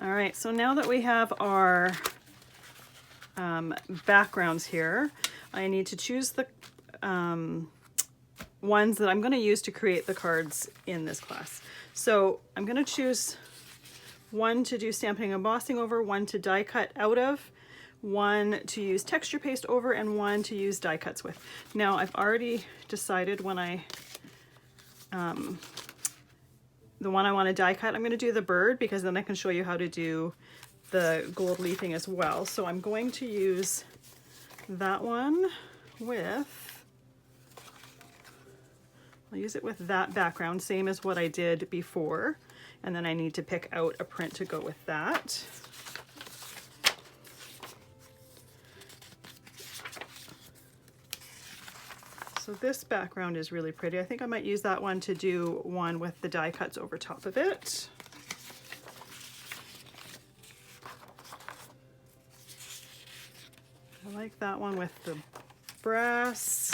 All right, so now that we have our backgrounds here, I need to choose the ones that I'm going to use to create the cards in this class. So I'm going to choose one to do stamping and embossing over, one to die cut out of, one to use texture paste over, and one to use die cuts with. Now I've already decided when the one I want to die cut, I'm going to do the bird, because then I can show you how to do the gold leafing as well. So I'm going to use that one with, I'll use it with that background, same as what I did before. And then I need to pick out a print to go with that. So this background is really pretty. I think I might use that one to do one with the die cuts over top of it. I like that one with the brass.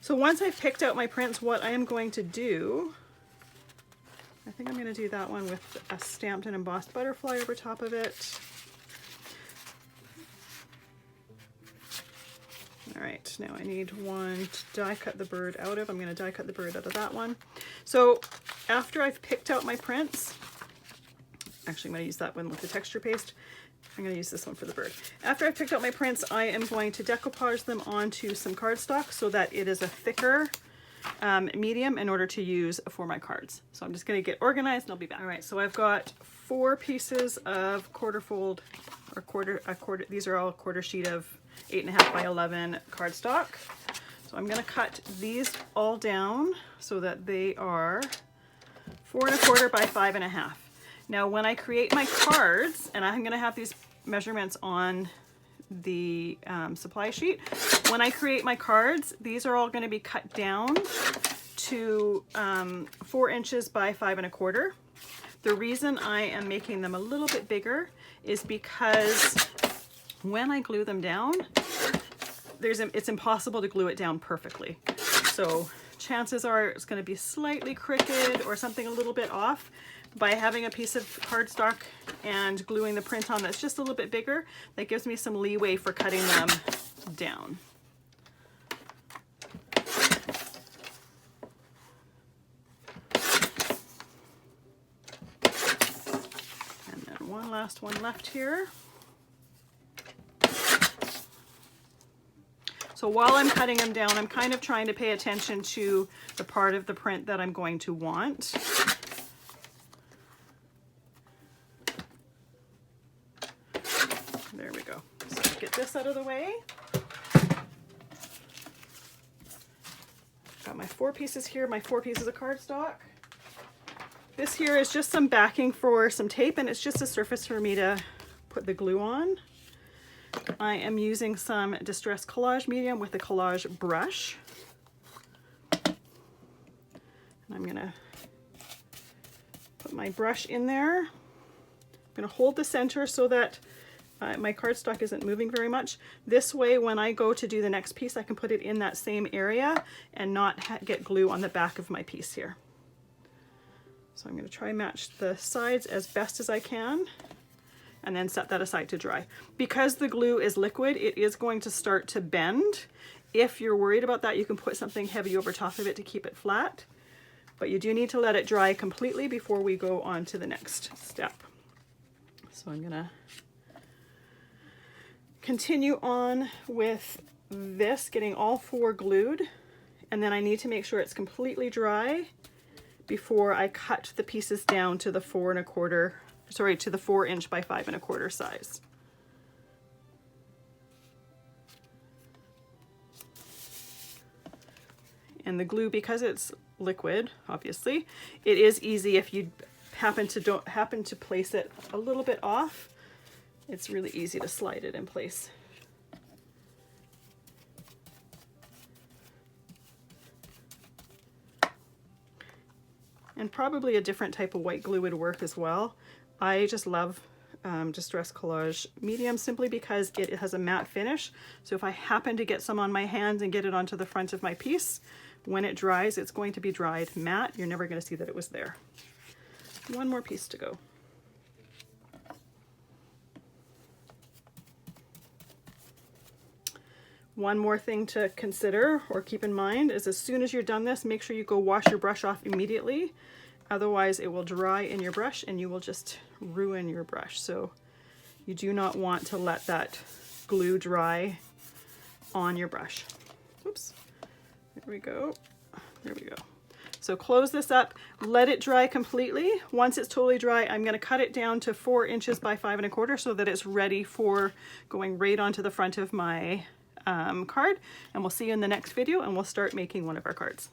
So once I've picked out my prints, what I am going to do, I think I'm going to do that one with a stamped and embossed butterfly over top of it. All right, now I need one to die cut the bird out of. I'm going to die cut the bird out of that one. So after I've picked out my prints, actually I'm going to use that one with the texture paste. I'm going to use this one for the bird. After I've picked out my prints, I am going to decoupage them onto some cardstock so that it is a thicker medium in order to use for my cards. So I'm just going to get organized and I'll be back. All right, so I've got 4 pieces of quarter fold, or quarter, these are all quarter sheet of 8.5 by 11 cardstock. So I'm going to cut these all down so that they are 4 1/4 by 5.5. Now when I create my cards, and I'm going to have these measurements on the supply sheet, when I create my cards, these are all going to be cut down to 4 inches by 5 1/4. The reason I am making them a little bit bigger is because when I glue them down, it's impossible to glue it down perfectly. So chances are it's going to be slightly crooked or something a little bit off. By having a piece of cardstock and gluing the print on that's just a little bit bigger, that gives me some leeway for cutting them down. And then one last one left here. So while I'm cutting them down, I'm kind of trying to pay attention to the part of the print that I'm going to want. There we go. So get this out of the way. Got my 4 pieces here, my 4 pieces of cardstock. This here is just some backing for some tape, and it's just a surface for me to put the glue on. I am using some Distress Collage Medium with a Collage Brush. And I'm going to put my brush in there. I'm going to hold the center so that my cardstock isn't moving very much. This way, when I go to do the next piece, I can put it in that same area and not get glue on the back of my piece here. So I'm going to try and match the sides as best as I can, and then set that aside to dry. Because the glue is liquid, it is going to start to bend. If you're worried about that, you can put something heavy over top of it to keep it flat, but you do need to let it dry completely before we go on to the next step. So I'm gonna continue on with this, getting all 4 glued, and then I need to make sure it's completely dry before I cut the pieces down to the 4 1/4, sorry, to the 4 inch by 5 1/4 size. And the glue, because it's liquid, obviously, it is easy if you happen to place it a little bit off. It's really easy to slide it in place. And probably a different type of white glue would work as well. I just love Distress Collage Medium simply because it has a matte finish. So if I happen to get some on my hands and get it onto the front of my piece, when it dries, it's going to be dried matte. You're never going to see that it was there. One more piece to go. One more thing to consider or keep in mind is as soon as you're done this, make sure you go wash your brush off immediately. Otherwise it will dry in your brush and you will just ruin your brush. So you do not want to let that glue dry on your brush. Oops, there we go, there we go. So close this up, let it dry completely. Once it's totally dry, I'm gonna cut it down to 4 inches by 5 1/4 so that it's ready for going right onto the front of my card. And we'll see you in the next video and we'll start making one of our cards.